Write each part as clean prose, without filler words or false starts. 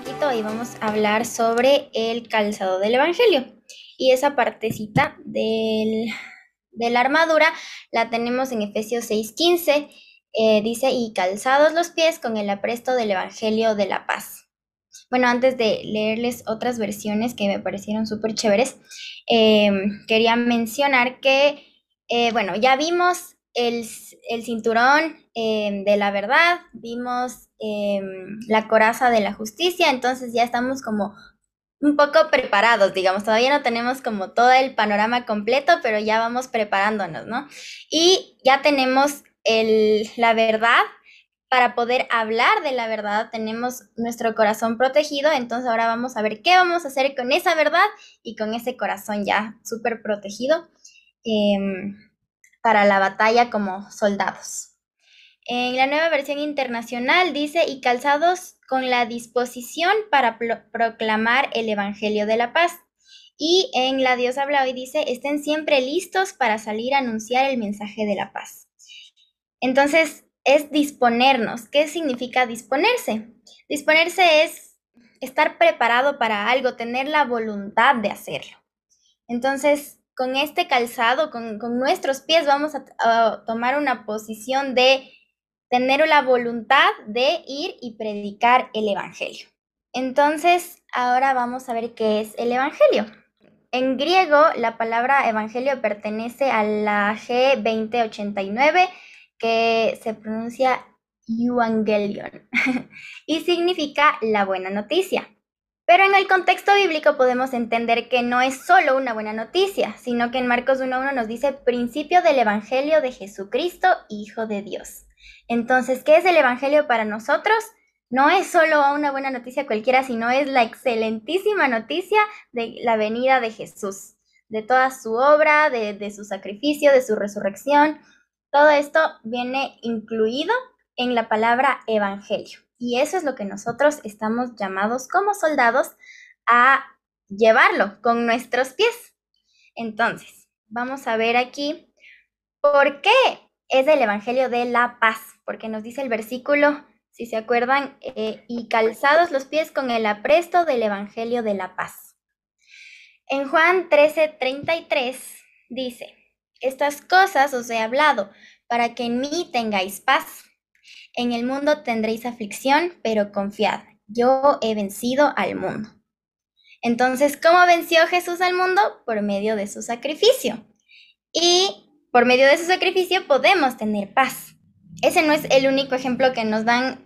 poquito y vamos a hablar sobre el calzado del Evangelio. Y esa partecita de la armadura la tenemos en Efesios 6:15. Dice, y calzados los pies con el apresto del Evangelio de la paz. Bueno, antes de leerles otras versiones que me parecieron súper chéveres, quería mencionar que, bueno, ya vimos el cinturón de la verdad, vimos la coraza de la justicia, entonces ya estamos como un poco preparados, digamos, todavía no tenemos como todo el panorama completo, pero ya vamos preparándonos, ¿no? Y ya tenemos la verdad. Para poder hablar de la verdad tenemos nuestro corazón protegido, entonces ahora vamos a ver qué vamos a hacer con esa verdad y con ese corazón ya súper protegido para la batalla como soldados. En la nueva versión internacional dice, y calzados con la disposición para proclamar el Evangelio de la paz. Y en la Dios habla hoy dice, estén siempre listos para salir a anunciar el mensaje de la paz. Entonces, es disponernos. ¿Qué significa disponerse? Disponerse es estar preparado para algo, tener la voluntad de hacerlo. Entonces, con este calzado, con nuestros pies, vamos a tomar una posición de tener la voluntad de ir y predicar el Evangelio. Entonces, ahora vamos a ver qué es el Evangelio. En griego, la palabra evangelio pertenece a la G2089, que se pronuncia euangelion, y significa la buena noticia. Pero en el contexto bíblico podemos entender que no es solo una buena noticia, sino que en Marcos 1:1 nos dice principio del Evangelio de Jesucristo, Hijo de Dios. Entonces, ¿qué es el Evangelio para nosotros? No es solo una buena noticia cualquiera, sino es la excelentísima noticia de la venida de Jesús, de toda su obra, de su sacrificio, de su resurrección. Todo esto viene incluido en la palabra evangelio. Y eso es lo que nosotros estamos llamados como soldados a llevarlo con nuestros pies. Entonces, vamos a ver aquí por qué es el evangelio de la paz, porque nos dice el versículo, si se acuerdan, y calzados los pies con el apresto del evangelio de la paz. En Juan 13:33 dice, estas cosas os he hablado para que en mí tengáis paz. En el mundo tendréis aflicción, pero confiad, yo he vencido al mundo. Entonces, ¿cómo venció Jesús al mundo? Por medio de su sacrificio. Y por medio de su sacrificio podemos tener paz. Ese no es el único ejemplo que nos da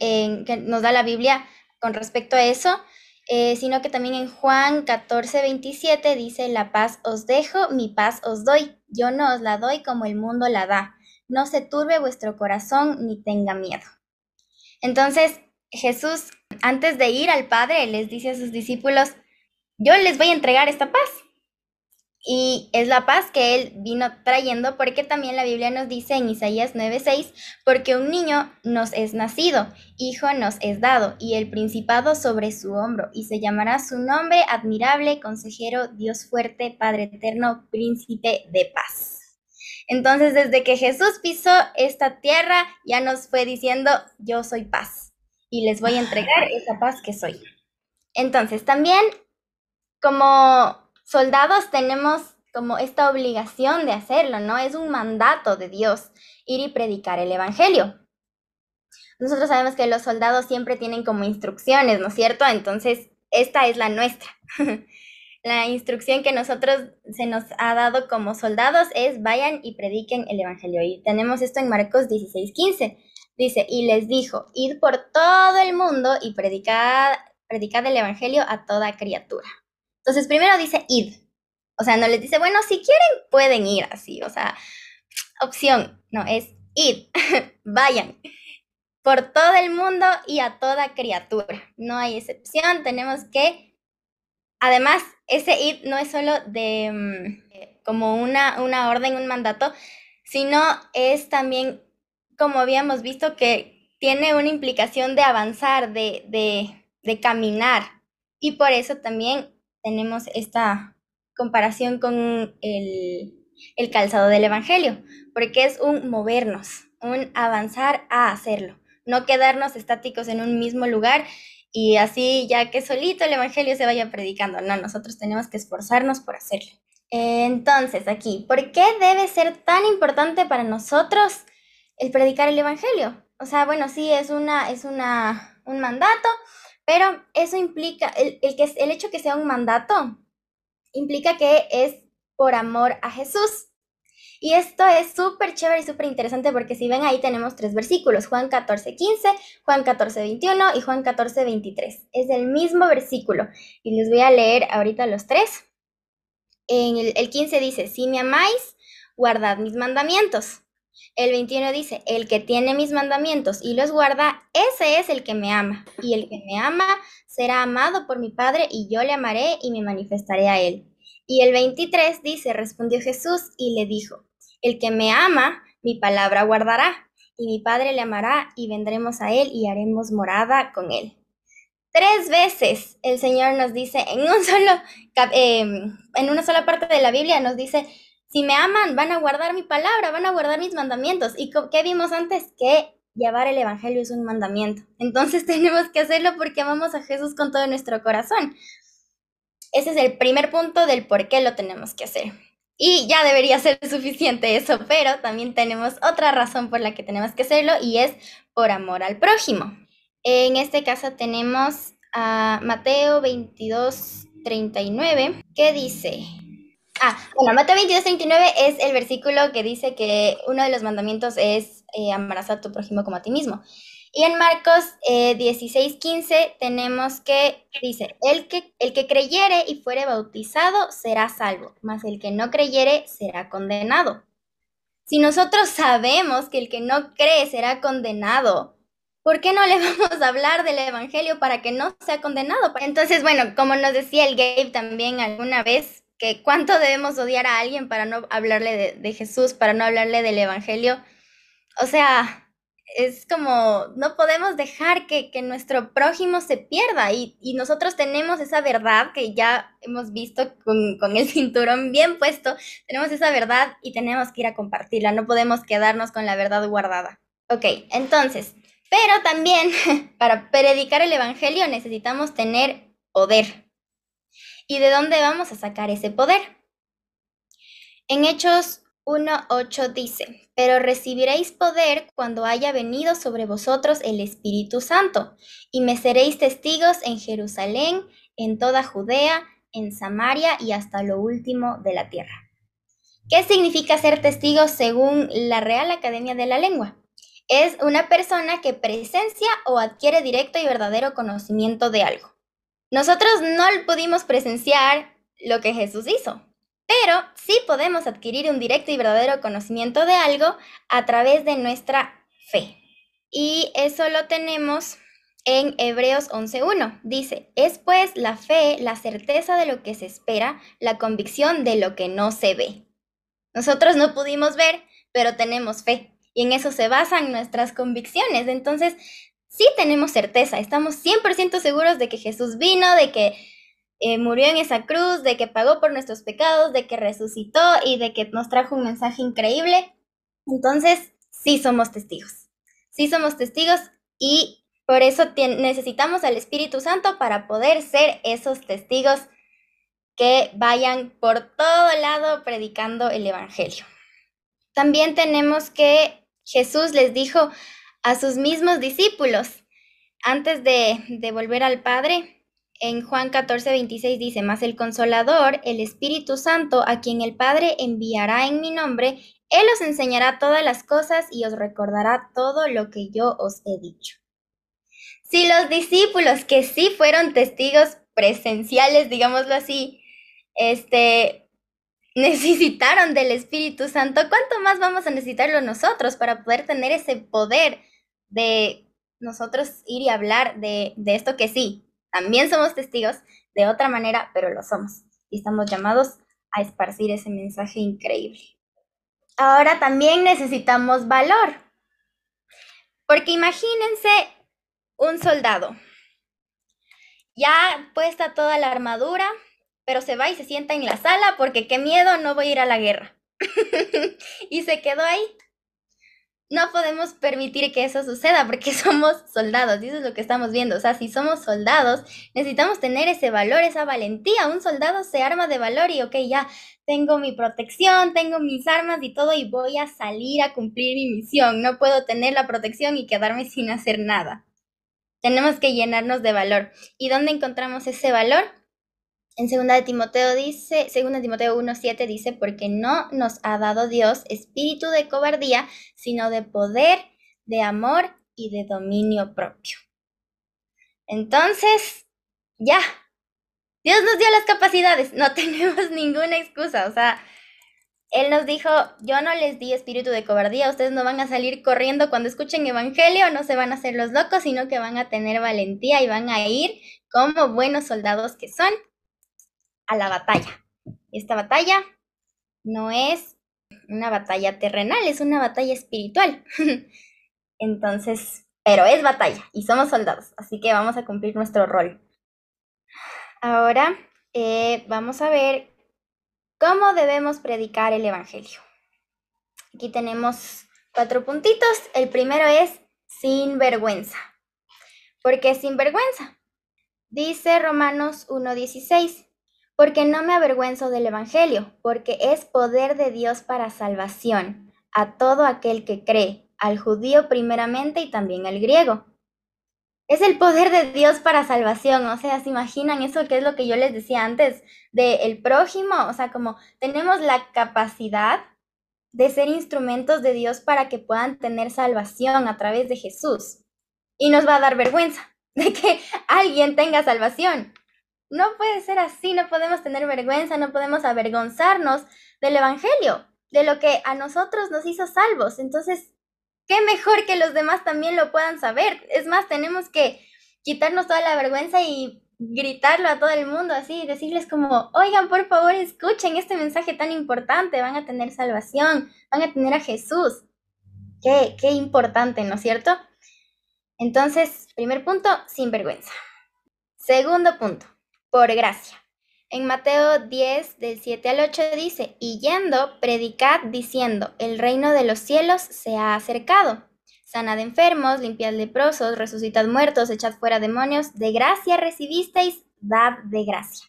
la Biblia con respecto a eso, sino que también en Juan 14:27 dice, la paz os dejo, mi paz os doy. Yo no os la doy como el mundo la da. No se turbe vuestro corazón ni tenga miedo. Entonces, Jesús, antes de ir al Padre, les dice a sus discípulos, yo les voy a entregar esta paz. Y es la paz que él vino trayendo, porque también la Biblia nos dice en Isaías 9:6, porque un niño nos es nacido, hijo nos es dado, y el principado sobre su hombro, y se llamará su nombre admirable, consejero, Dios fuerte, Padre eterno, príncipe de paz. Entonces, desde que Jesús pisó esta tierra, ya nos fue diciendo, yo soy paz, y les voy a entregar esa paz que soy. Entonces, también como soldados tenemos como esta obligación de hacerlo, ¿no? Es un mandato de Dios ir y predicar el Evangelio. Nosotros sabemos que los soldados siempre tienen como instrucciones, ¿no es cierto? Entonces, esta es la nuestra. La instrucción que nosotros se nos ha dado como soldados es vayan y prediquen el Evangelio. Y tenemos esto en Marcos 16:15. Dice, y les dijo, id por todo el mundo y predicad el Evangelio a toda criatura. Entonces, primero dice id. O sea, no les dice, bueno, si quieren, pueden ir así. O sea, opción. No, es id. Vayan por todo el mundo y a toda criatura. No hay excepción. Tenemos que, además, ese id no es solo de como una orden, un mandato, sino es también, como habíamos visto, que tiene una implicación de avanzar, de caminar. Y por eso también tenemos esta comparación con el calzado del Evangelio, porque es un movernos, un avanzar a hacerlo, no quedarnos estáticos en un mismo lugar y así ya que solito el evangelio se vaya predicando. No, nosotros tenemos que esforzarnos por hacerlo. Entonces, aquí, ¿por qué debe ser tan importante para nosotros el predicar el evangelio? O sea, bueno, sí, un mandato, pero eso implica, el hecho que sea un mandato, implica que es por amor a Jesús. Y esto es súper chévere y súper interesante porque si ven ahí tenemos 3 versículos, Juan 14:15, Juan 14:21 y Juan 14:23. Es el mismo versículo y les voy a leer ahorita los tres. En el 15 dice, si me amáis, guardad mis mandamientos. El 21 dice, el que tiene mis mandamientos y los guarda, ese es el que me ama. Y el que me ama será amado por mi Padre y yo le amaré y me manifestaré a él. Y el 23 dice, respondió Jesús y le dijo, el que me ama, mi palabra guardará, y mi Padre le amará y vendremos a él y haremos morada con él. 3 veces el Señor nos dice, en una sola parte de la Biblia nos dice, si me aman, van a guardar mi palabra, van a guardar mis mandamientos. ¿Y qué vimos antes? Que llevar el evangelio es un mandamiento. Entonces tenemos que hacerlo porque amamos a Jesús con todo nuestro corazón. Ese es el primer punto del por qué lo tenemos que hacer. Y ya debería ser suficiente eso, pero también tenemos otra razón por la que tenemos que hacerlo y es por amor al prójimo. En este caso tenemos a Mateo 22:39, que dice, Mateo 22:39 es el versículo que dice que uno de los mandamientos es amarás a tu prójimo como a ti mismo. Y en Marcos 16:15 tenemos que dice, el que creyere y fuere bautizado será salvo, mas el que no creyere será condenado. Si nosotros sabemos que el que no cree será condenado, ¿por qué no le vamos a hablar del evangelio para que no sea condenado? Entonces, bueno, como nos decía el Gabe también alguna vez, que cuánto debemos odiar a alguien para no hablarle de Jesús, para no hablarle del evangelio. O sea, es como, no podemos dejar que nuestro prójimo se pierda y nosotros tenemos esa verdad que ya hemos visto con el cinturón bien puesto, tenemos esa verdad y tenemos que ir a compartirla, no podemos quedarnos con la verdad guardada. Ok, entonces, pero también para predicar el evangelio necesitamos tener poder. ¿Y de dónde vamos a sacar ese poder? En Hechos 1:8 dice, pero recibiréis poder cuando haya venido sobre vosotros el Espíritu Santo, y me seréis testigos en Jerusalén, en toda Judea, en Samaria y hasta lo último de la tierra. ¿Qué significa ser testigo según la Real Academia de la Lengua? Es una persona que presencia o adquiere directo y verdadero conocimiento de algo. Nosotros no pudimos presenciar lo que Jesús hizo, pero sí podemos adquirir un directo y verdadero conocimiento de algo a través de nuestra fe. Y eso lo tenemos en Hebreos 11:1. Dice, es pues la fe, la certeza de lo que se espera, la convicción de lo que no se ve. Nosotros no pudimos ver, pero tenemos fe. Y en eso se basan nuestras convicciones. Entonces, sí tenemos certeza, estamos 100% seguros de que Jesús vino, de que murió en esa cruz, de que pagó por nuestros pecados, de que resucitó y de que nos trajo un mensaje increíble. Entonces, sí somos testigos. Sí somos testigos y por eso necesitamos al Espíritu Santo para poder ser esos testigos que vayan por todo lado predicando el evangelio. También tenemos que Jesús les dijo a sus mismos discípulos, antes de volver al Padre, en Juan 14:26 dice, mas el Consolador, el Espíritu Santo, a quien el Padre enviará en mi nombre, Él os enseñará todas las cosas y os recordará todo lo que yo os he dicho. Si los discípulos que sí fueron testigos presenciales, digámoslo así, necesitaron del Espíritu Santo, ¿cuánto más vamos a necesitarlo nosotros para poder tener ese poder de nosotros ir y hablar de esto que sí, también somos testigos de otra manera, pero lo somos y estamos llamados a esparcir ese mensaje increíble? Ahora también necesitamos valor, porque imagínense un soldado, ya puesta toda la armadura, pero se va y se sienta en la sala porque qué miedo, no voy a ir a la guerra. Y se quedó ahí. no podemos permitir que eso suceda porque somos soldados y eso es lo que estamos viendo. O sea, si somos soldados, necesitamos tener ese valor, esa valentía. Un soldado se arma de valor y, ok, ya tengo mi protección, tengo mis armas y todo y voy a salir a cumplir mi misión. No puedo tener la protección y quedarme sin hacer nada. Tenemos que llenarnos de valor. ¿Y dónde encontramos ese valor? En 2 Timoteo 1:7 dice, porque no nos ha dado Dios espíritu de cobardía, sino de poder, de amor y de dominio propio. Entonces, ya, Dios nos dio las capacidades, no tenemos ninguna excusa, o sea, Él nos dijo, yo no les di espíritu de cobardía, ustedes no van a salir corriendo cuando escuchen evangelio, no se van a hacer los locos, sino que van a tener valentía y van a ir como buenos soldados que son a la batalla. Y esta batalla no es una batalla terrenal, es una batalla espiritual. Entonces, pero es batalla y somos soldados, así que vamos a cumplir nuestro rol. Ahora vamos a ver cómo debemos predicar el evangelio. Aquí tenemos 4 puntitos. El primero es sin vergüenza. ¿Por qué sin vergüenza? Dice Romanos 1:16. Porque no me avergüenzo del evangelio, porque es poder de Dios para salvación a todo aquel que cree, al judío primeramente y también al griego. Es el poder de Dios para salvación, o sea, ¿se imaginan eso que es lo que yo les decía antes del prójimo? O sea, como tenemos la capacidad de ser instrumentos de Dios para que puedan tener salvación a través de Jesús. Y nos va a dar vergüenza de que alguien tenga salvación. No puede ser así, no podemos tener vergüenza, no podemos avergonzarnos del evangelio, de lo que a nosotros nos hizo salvos. Entonces, qué mejor que los demás también lo puedan saber. Es más, tenemos que quitarnos toda la vergüenza y gritarlo a todo el mundo así, decirles como, oigan, por favor, escuchen este mensaje tan importante, van a tener salvación, van a tener a Jesús. Qué importante, ¿no es cierto? Entonces, primer punto, sin vergüenza. Segundo punto, por gracia. En Mateo 10, del 7 al 8 dice, y yendo, predicad diciendo, el reino de los cielos se ha acercado. Sanad enfermos, limpiad leprosos, resucitad muertos, echad fuera demonios, de gracia recibisteis, dad de gracia.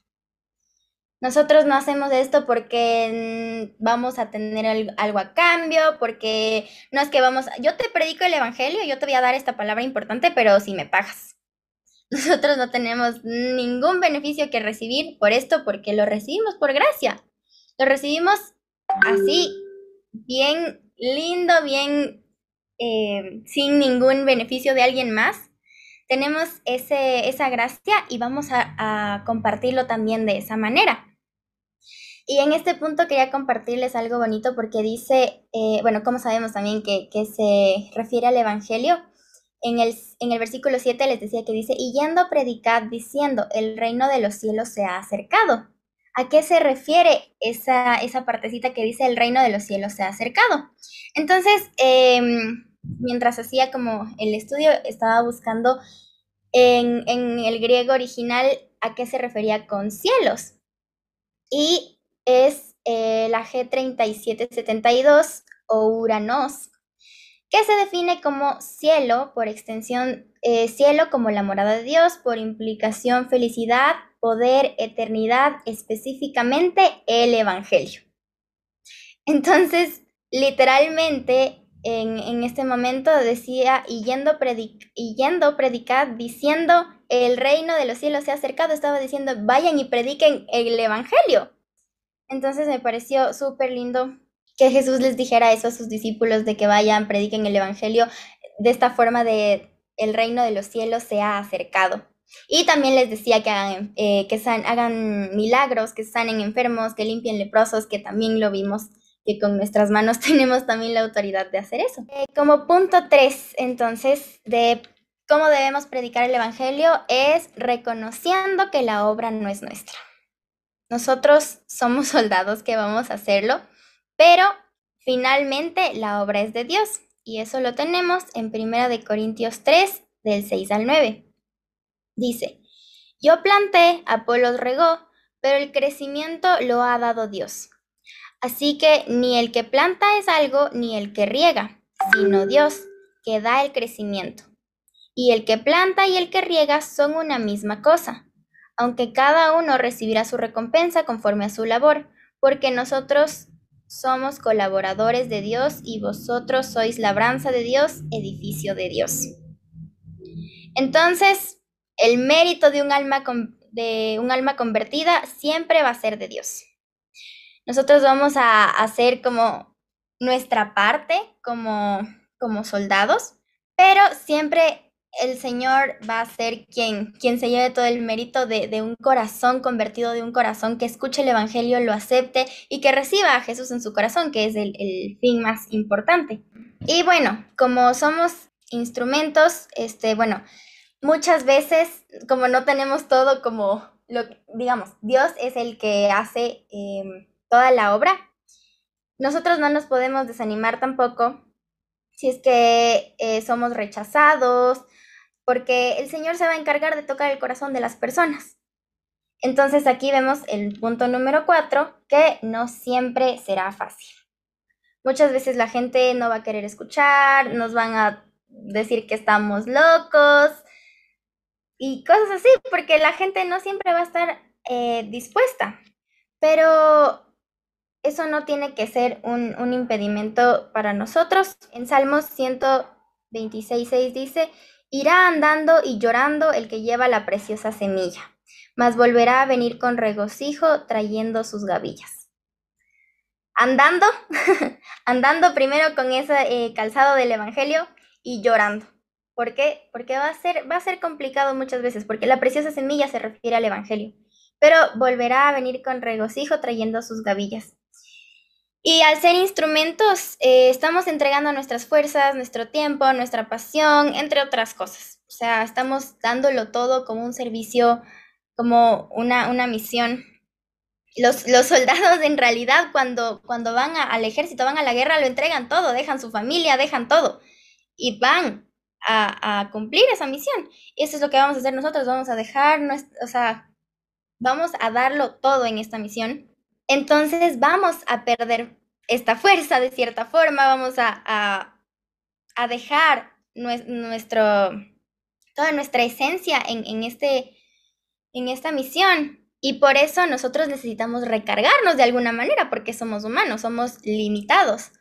Nosotros no hacemos esto porque vamos a tener algo a cambio, porque no es que yo te predico el evangelio, yo te voy a dar esta palabra importante, pero si me pagas. Nosotros no tenemos ningún beneficio que recibir por esto porque lo recibimos por gracia. Lo recibimos así, bien lindo, bien sin ningún beneficio de alguien más. Tenemos esa gracia y vamos a compartirlo también de esa manera. Y en este punto quería compartirles algo bonito porque dice, bueno, como sabemos también que se refiere al Evangelio, en el versículo 7 les decía que dice, y yendo predicad diciendo, el reino de los cielos se ha acercado. ¿A qué se refiere esa partecita que dice el reino de los cielos se ha acercado? Entonces, mientras hacía como el estudio, estaba buscando en el griego original a qué se refería con cielos. Y es la G3772 o Uranos, que se define como cielo, por extensión, cielo como la morada de Dios, por implicación felicidad, poder, eternidad, específicamente el Evangelio. Entonces, literalmente, en este momento decía, y yendo predicad, diciendo, el reino de los cielos se ha acercado, estaba diciendo, vayan y prediquen el Evangelio. Entonces me pareció súper lindo que Jesús les dijera eso a sus discípulos, de que vayan, prediquen el evangelio, de esta forma de el reino de los cielos se ha acercado. Y también les decía que hagan milagros, que sanen enfermos, que limpien leprosos, que también lo vimos, que con nuestras manos tenemos también la autoridad de hacer eso. Como punto 3, entonces, de cómo debemos predicar el evangelio, es reconociendo que la obra no es nuestra. Nosotros somos soldados que vamos a hacerlo, pero finalmente la obra es de Dios. Y eso lo tenemos en 1 Corintios 3, del 6 al 9. Dice, yo planté, Apolos regó, pero el crecimiento lo ha dado Dios. Así que ni el que planta es algo, ni el que riega, sino Dios, que da el crecimiento. Y el que planta y el que riega son una misma cosa, aunque cada uno recibirá su recompensa conforme a su labor, porque nosotros somos colaboradores de Dios y vosotros sois labranza de Dios, edificio de Dios. Entonces, el mérito de un alma convertida siempre va a ser de Dios. Nosotros vamos a hacer como nuestra parte como soldados, pero siempre el Señor va a ser quien se lleve todo el mérito de un corazón convertido, de un corazón que escuche el Evangelio, lo acepte y que reciba a Jesús en su corazón, que es el fin más importante. Y bueno, como somos instrumentos, bueno, muchas veces, como no tenemos todo digamos, Dios es el que hace toda la obra, nosotros no nos podemos desanimar tampoco si es que somos rechazados, porque el Señor se va a encargar de tocar el corazón de las personas. Entonces aquí vemos el punto número 4, que no siempre será fácil. Muchas veces la gente no va a querer escuchar, nos van a decir que estamos locos y cosas así, porque la gente no siempre va a estar dispuesta. Pero eso no tiene que ser un impedimento para nosotros. En Salmos 126:6 dice: irá andando y llorando el que lleva la preciosa semilla, mas volverá a venir con regocijo trayendo sus gavillas. Andando, andando primero con ese calzado del Evangelio y llorando. ¿Por qué? Porque va a ser complicado muchas veces, porque la preciosa semilla se refiere al Evangelio, pero volverá a venir con regocijo trayendo sus gavillas. Y al ser instrumentos, estamos entregando nuestras fuerzas, nuestro tiempo, nuestra pasión, entre otras cosas. O sea, estamos dándolo todo como un servicio, como una misión. Los soldados en realidad cuando van al ejército, van a la guerra, lo entregan todo, dejan su familia, dejan todo y van a cumplir esa misión. Y eso es lo que vamos a hacer nosotros, vamos a dejar, vamos a darlo todo en esta misión. Entonces vamos a perder esta fuerza de cierta forma, vamos a dejar toda nuestra esencia en esta misión. Y por eso nosotros necesitamos recargarnos de alguna manera, porque somos humanos, somos limitados.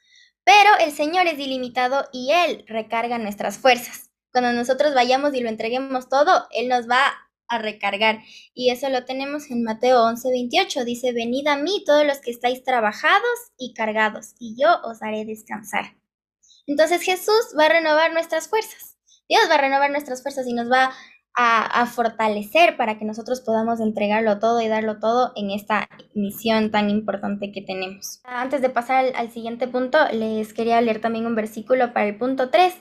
Pero el Señor es ilimitado y Él recarga nuestras fuerzas. Cuando nosotros vayamos y lo entreguemos todo, Él nos va a recargar. Y eso lo tenemos en Mateo 11:28. Dice: venid a mí todos los que estáis trabajados y cargados, y yo os haré descansar. Entonces Jesús va a renovar nuestras fuerzas. Dios va a renovar nuestras fuerzas y nos va a fortalecer para que nosotros podamos entregarlo todo y darlo todo en esta misión tan importante que tenemos. Antes de pasar al siguiente punto, les quería leer también un versículo para el punto 3,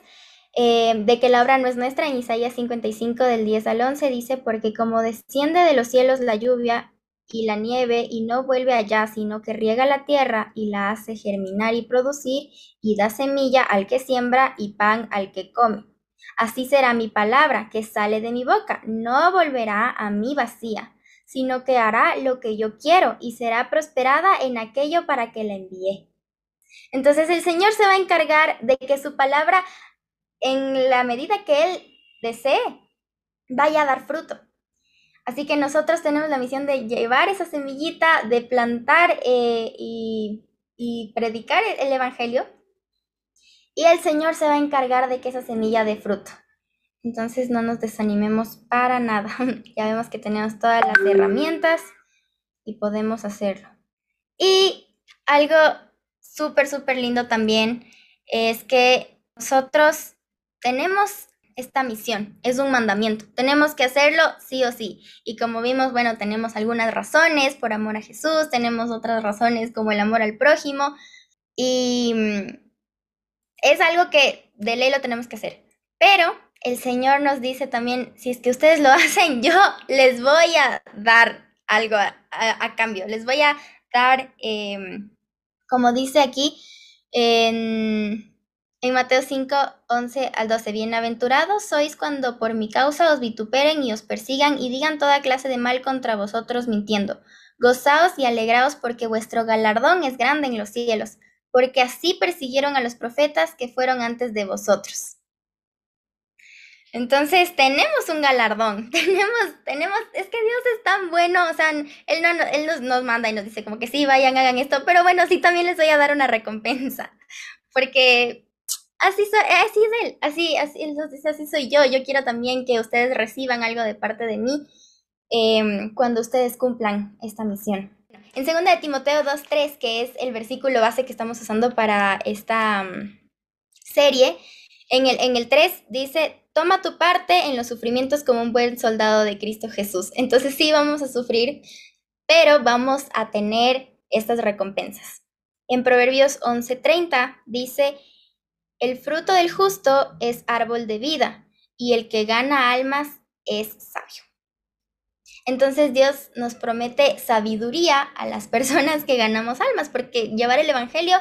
de que la obra no es nuestra. En Isaías 55 del 10 al 11 dice: porque como desciende de los cielos la lluvia y la nieve y no vuelve allá, sino que riega la tierra y la hace germinar y producir y da semilla al que siembra y pan al que come, así será mi palabra que sale de mi boca, no volverá a mí vacía, sino que hará lo que yo quiero y será prosperada en aquello para que la envié. Entonces el Señor se va a encargar de que su palabra, en la medida que Él desee, vaya a dar fruto. Así que nosotros tenemos la misión de llevar esa semillita, de plantar y predicar el Evangelio, y el Señor se va a encargar de que esa semilla dé fruto. Entonces no nos desanimemos para nada. Ya vemos que tenemos todas las herramientas y podemos hacerlo. Y algo súper, súper lindo también es que nosotros tenemos esta misión, es un mandamiento. Tenemos que hacerlo sí o sí. Y como vimos, bueno, tenemos algunas razones por amor a Jesús, tenemos otras razones como el amor al prójimo. Y es algo que de ley lo tenemos que hacer. Pero el Señor nos dice también: si es que ustedes lo hacen, yo les voy a dar algo a cambio. Les voy a dar, como dice aquí en Mateo 5:11 al 12: bienaventurados sois cuando por mi causa os vituperen y os persigan y digan toda clase de mal contra vosotros mintiendo. Gozaos y alegraos, porque vuestro galardón es grande en los cielos, porque así persiguieron a los profetas que fueron antes de vosotros. Entonces tenemos un galardón, es que Dios es tan bueno, o sea, Él nos manda y nos dice como que sí, vayan, hagan esto, pero bueno, sí, también les voy a dar una recompensa, porque así es Él, Él nos dice, así soy yo quiero también que ustedes reciban algo de parte de mí cuando ustedes cumplan esta misión. En 2 de Timoteo 2:3, que es el versículo base que estamos usando para esta serie, en el 3 dice, toma tu parte en los sufrimientos como un buen soldado de Cristo Jesús. Entonces sí vamos a sufrir, pero vamos a tener estas recompensas. En Proverbios 11:30 dice, el fruto del justo es árbol de vida, y el que gana almas es sabio. Entonces Dios nos promete sabiduría a las personas que ganamos almas, porque llevar el Evangelio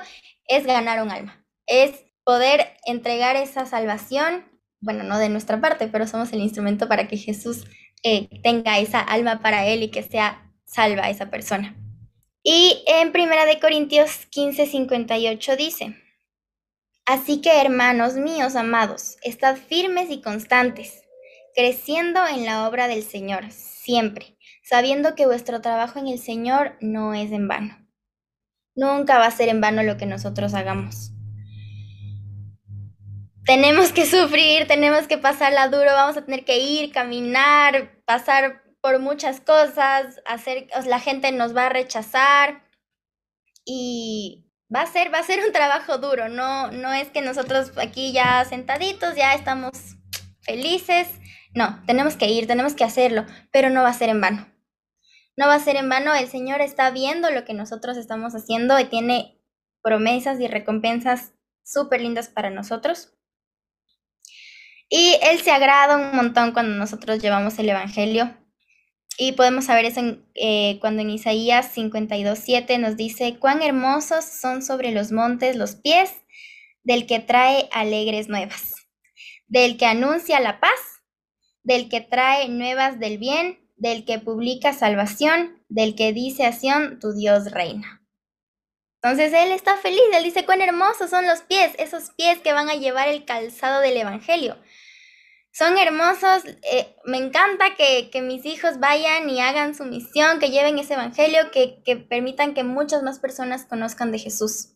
es ganar un alma, es poder entregar esa salvación, bueno, no de nuestra parte, pero somos el instrumento para que Jesús tenga esa alma para Él y que sea salva esa persona. Y en 1 Corintios 15:58 dice, así que hermanos míos amados, estad firmes y constantes, creciendo en la obra del Señor, siempre, sabiendo que vuestro trabajo en el Señor no es en vano. Nunca va a ser en vano lo que nosotros hagamos. Tenemos que sufrir, tenemos que pasarla duro, vamos a tener que ir, caminar, pasar por muchas cosas, la gente nos va a rechazar y va a ser un trabajo duro, no es que nosotros aquí ya sentaditos ya estamos felices, no, tenemos que ir, tenemos que hacerlo, pero no va a ser en vano. No va a ser en vano, el Señor está viendo lo que nosotros estamos haciendo y tiene promesas y recompensas súper lindas para nosotros. Y Él se agrada un montón cuando nosotros llevamos el Evangelio. Y podemos saber eso cuando en Isaías 52:7 nos dice, cuán hermosos son sobre los montes los pies del que trae alegres nuevas, del que anuncia la paz, del que trae nuevas del bien, del que publica salvación, del que dice a Sión, tu Dios reina. Entonces Él está feliz, Él dice, cuán hermosos son los pies, esos pies que van a llevar el calzado del Evangelio. Son hermosos, me encanta que mis hijos vayan y hagan su misión, que lleven ese Evangelio, que permitan que muchas más personas conozcan de Jesús.